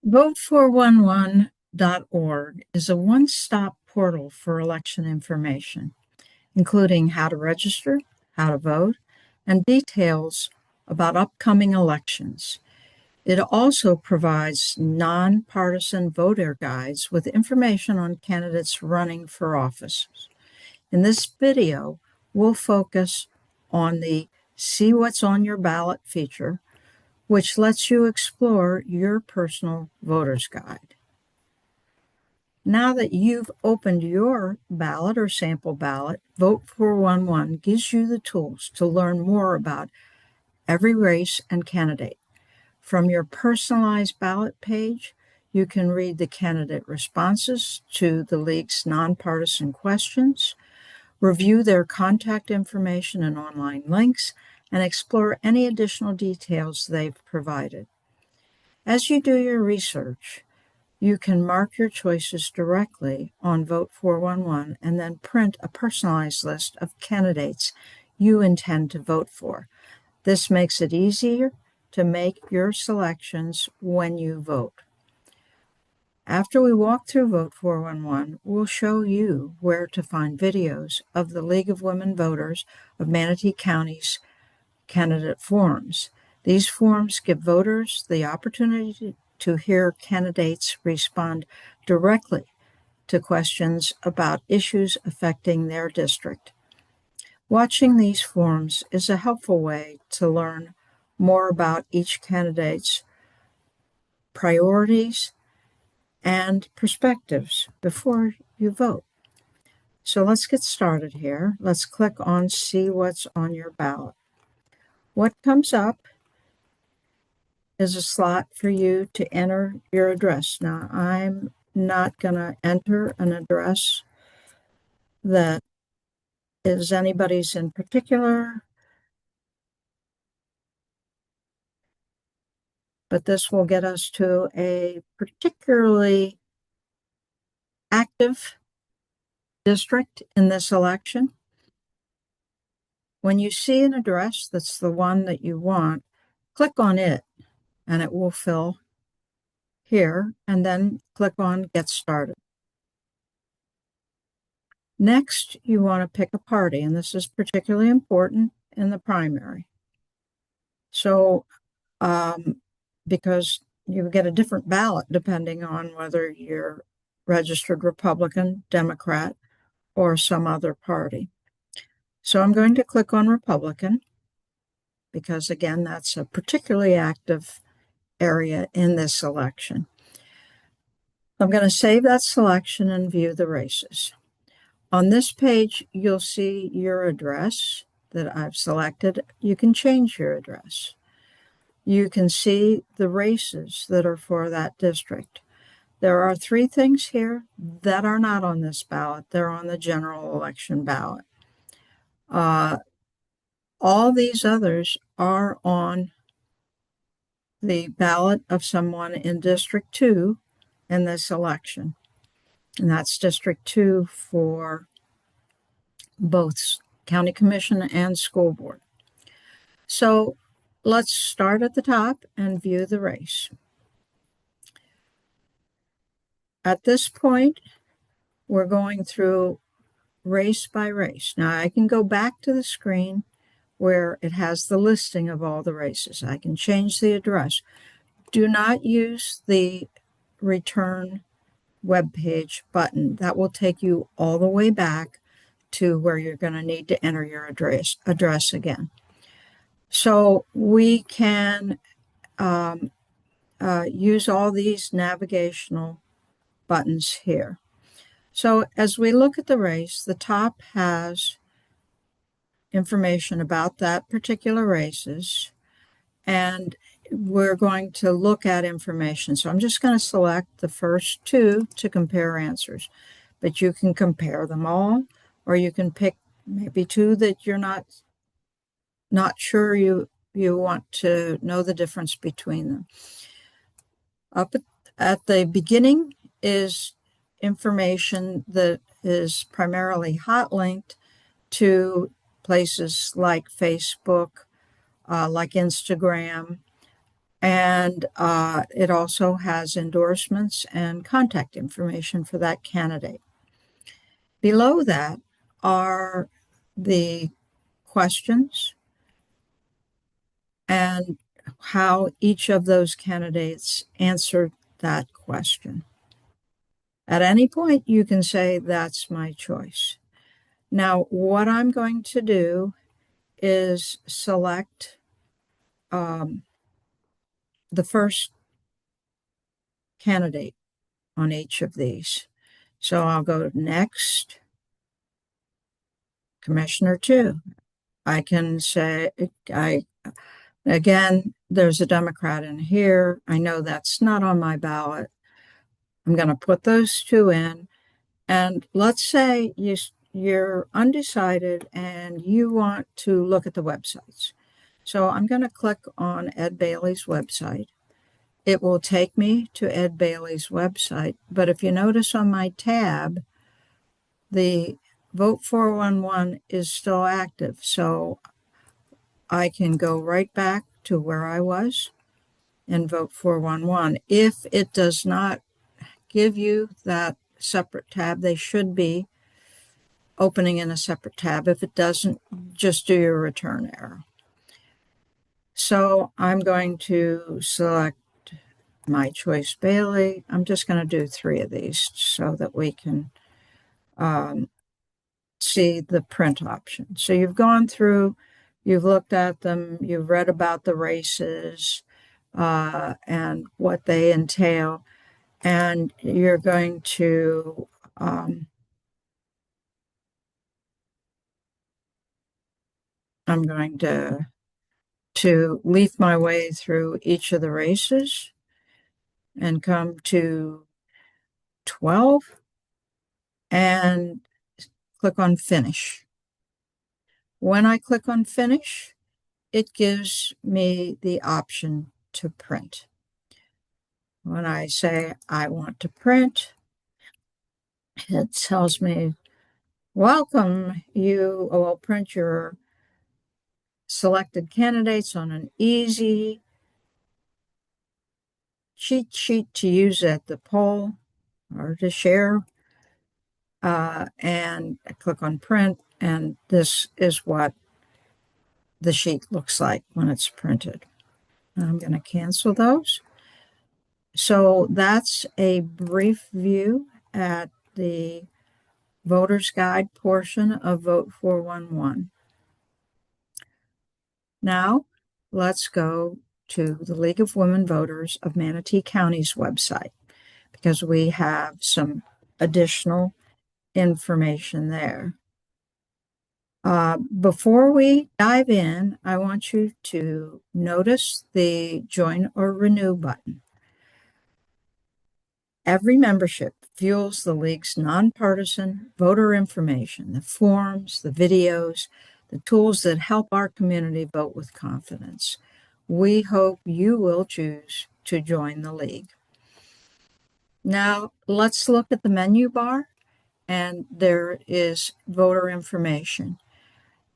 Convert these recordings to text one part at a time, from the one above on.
Vote411.org is a one-stop portal for election information, including how to register, how to vote, and details about upcoming elections. It also provides nonpartisan voter guides with information on candidates running for office. In this video, we'll focus on the See What's on Your Ballot feature, which lets you explore your personal voter's guide. Now that you've opened your ballot or sample ballot, Vote411 gives you the tools to learn more about every race and candidate. From your personalized ballot page, you can read the candidate responses to the league's nonpartisan questions, review their contact information and online links, and explore any additional details they've provided. As you do your research, you can mark your choices directly on Vote411 and then print a personalized list of candidates you intend to vote for. This makes it easier to make your selections when you vote. After we walk through Vote411, we'll show you where to find videos of the League of Women Voters of Manatee County's candidate forums. These forums give voters the opportunity to hear candidates respond directly to questions about issues affecting their district. Watching these forums is a helpful way to learn more about each candidate's priorities and perspectives before you vote. So let's get started here. Let's click on See What's on Your Ballot. What comes up is a slot for you to enter your address. Now, I'm not going to enter an address that is anybody's in particular, but this will get us to a particularly active district in this election. When you see an address that's the one that you want, click on it and it will fill here, and then click on Get Started. Next, you want to pick a party, and this is particularly important in the primary. So, because you get a different ballot depending on whether you're registered Republican, Democrat, or some other party. So I'm going to click on Republican because, again, that's a particularly active area in this election. I'm going to save that selection and view the races. On this page, you'll see your address that I've selected. You can change your address. You can see the races that are for that district. There are 3 things here that are not on this ballot. They're on the general election ballot. All these others are on the ballot of someone in District 2 in this election. And that's District 2 for both County Commission and School Board. So let's start at the top and view the race. At this point, we're going through race by race. Now, I can go back to the screen where it has the listing of all the races. I can change the address. Do not use the Return webpage button. That will take you all the way back to where you're going to need to enter your address again. So we can use all these navigational buttons here. So as we look at the race, the top has information about that particular races, and we're going to look at information. So I'm just going to select the first 2 to compare answers, but you can compare them all, or you can pick maybe 2 that you're not sure you want to know the difference between them. Up at the beginning is information that is primarily hot linked to places like Facebook, like Instagram, And it also has endorsements and contact information for that candidate. Below that are the questions and how each of those candidates answered that question. At any point, you can say, that's my choice. Now, what I'm going to do is select the first candidate on each of these. So I'll go next, Commissioner 2. I can say, again, there's a Democrat in here. I know that's not on my ballot. I'm going to put those two in. And let's say you're undecided and you want to look at the websites. So I'm going to click on Ed Bailey's website. It will take me to Ed Bailey's website. But if you notice on my tab, the Vote411 is still active. So I can go right back to where I was and Vote411. If it does not give you that separate tab, they should be opening in a separate tab. If it doesn't, just do your return arrow. So I'm going to select my choice Bailey. I'm just going to do 3 of these so that we can see the print option. So you've gone through, you've looked at them, you've read about the races and what they entail, and you're going to I'm going to leaf my way through each of the races and come to 12 and click on Finish. When I click on Finish, it gives me the option to print. When I say I want to print, it tells me, welcome, you will print your selected candidates on an easy cheat sheet to use at the poll or to share. And I click on print, and this is what the sheet looks like when it's printed. I'm going to cancel those. So that's a brief view at the Voter's Guide portion of Vote411. Now, let's go to the League of Women Voters of Manatee County's website, because we have some additional information there. Before we dive in, I want you to notice the Join or Renew button. Every membership fuels the League's nonpartisan voter information, the forms, the videos, the tools that help our community vote with confidence. We hope you will choose to join the League. Now, let's look at the menu bar, and there is voter information.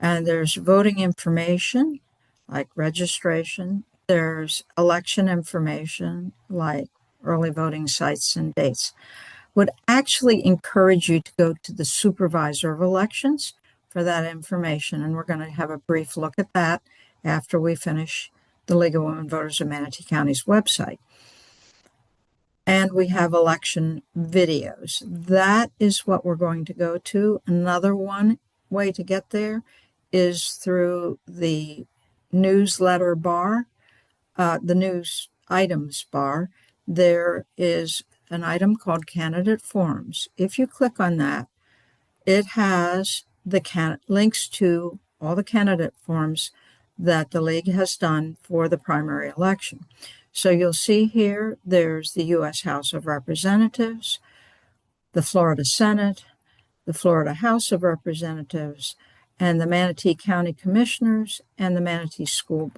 And there's voting information, like registration. There's election information, like early voting sites and dates. Would actually encourage you to go to the Supervisor of Elections for that information. And we're going to have a brief look at that after we finish the League of Women Voters of Manatee County's website. And we have election videos. That is what we're going to go to. Another way to get there is through the newsletter bar, the news items bar. There is an item called Candidate Forms. If you click on that, it has the links to all the candidate forms that the League has done for the primary election. So you'll see here, there's the U.S. House of Representatives, the Florida Senate, the Florida House of Representatives, and the Manatee County Commissioners and the Manatee School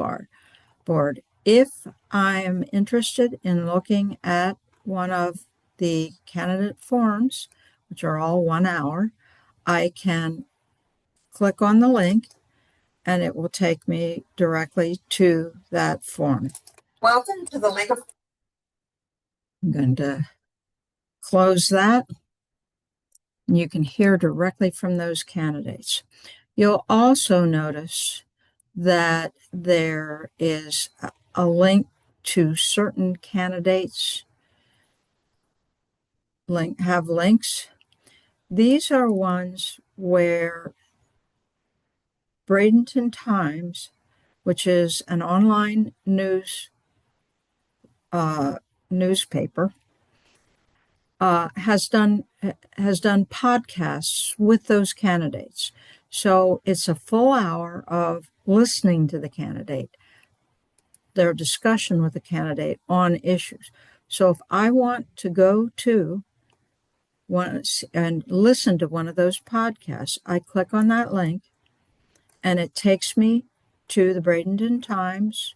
Board. If I am interested in looking at one of the candidate forms, which are all 1 hour, I can click on the link and it will take me directly to that form. Welcome to the League of... I'm going to close that. And you can hear directly from those candidates. You'll also notice that there is a link to certain candidates have links. These are ones where Bradenton Times, which is an online newspaper, has done podcasts with those candidates. So it's a full hour of listening to the candidate, their discussion with the candidate on issues. So if I want to go to one and listen to one of those podcasts, I click on that link and it takes me to the Bradenton Times,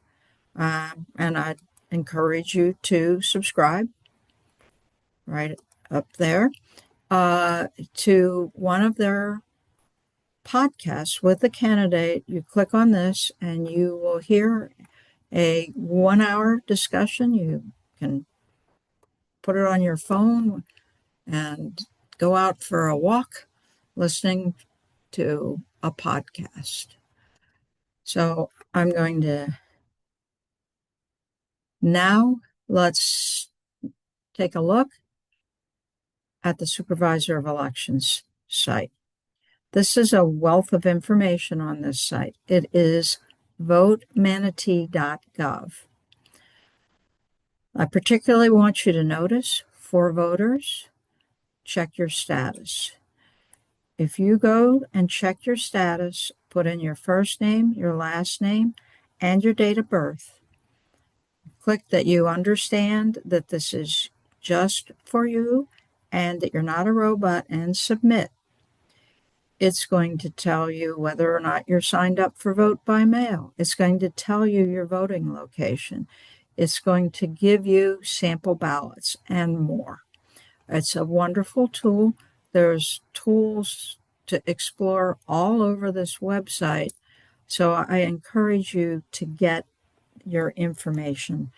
and I encourage you to subscribe right up there to one of their podcasts with the candidate. You click on this and you will hear a 1 hour discussion. You can put it on your phone and go out for a walk listening to a podcast. So I'm going to now let's take a look at the Supervisor of Elections site. This is a wealth of information on this site. It is votemanatee.gov. I particularly want you to notice for voters, check your status. If you go and check your status, put in your first name, your last name, and your date of birth. Click that you understand that this is just for you and that you're not a robot, and submit. It's going to tell you whether or not you're signed up for vote by mail. It's going to tell you your voting location. It's going to give you sample ballots and more. It's a wonderful tool. There's tools to explore all over this website. So I encourage you to get your information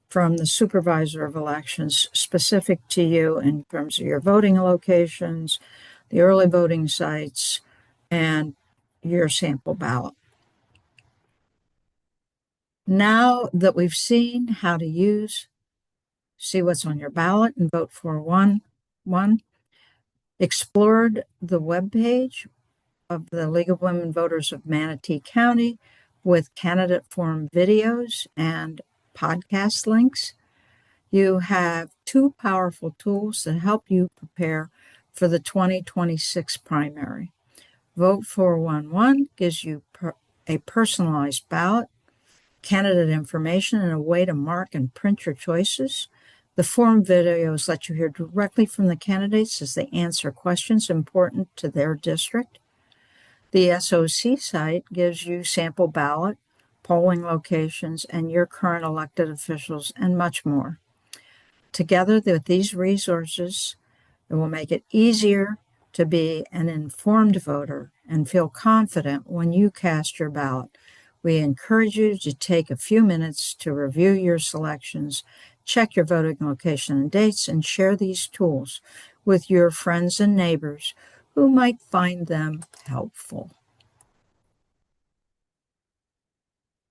from the Supervisor of Elections specific to you in terms of your voting locations, the early voting sites, and your sample ballot. Now that we've seen how to see what's on your ballot in Vote411, explored the webpage of the League of Women Voters of Manatee County with candidate forum videos and podcast links, you have two powerful tools that help you prepare for the 2026 primary. Vote411 gives you a personalized ballot, candidate information, and a way to mark and print your choices. The forum videos let you hear directly from the candidates as they answer questions important to their district. The SOC site gives you sample ballot, polling locations, and your current elected officials, and much more. Together with these resources, it will make it easier to be an informed voter and feel confident when you cast your ballot. We encourage you to take a few minutes to review your selections, check your voting location and dates, and share these tools with your friends and neighbors who might find them helpful.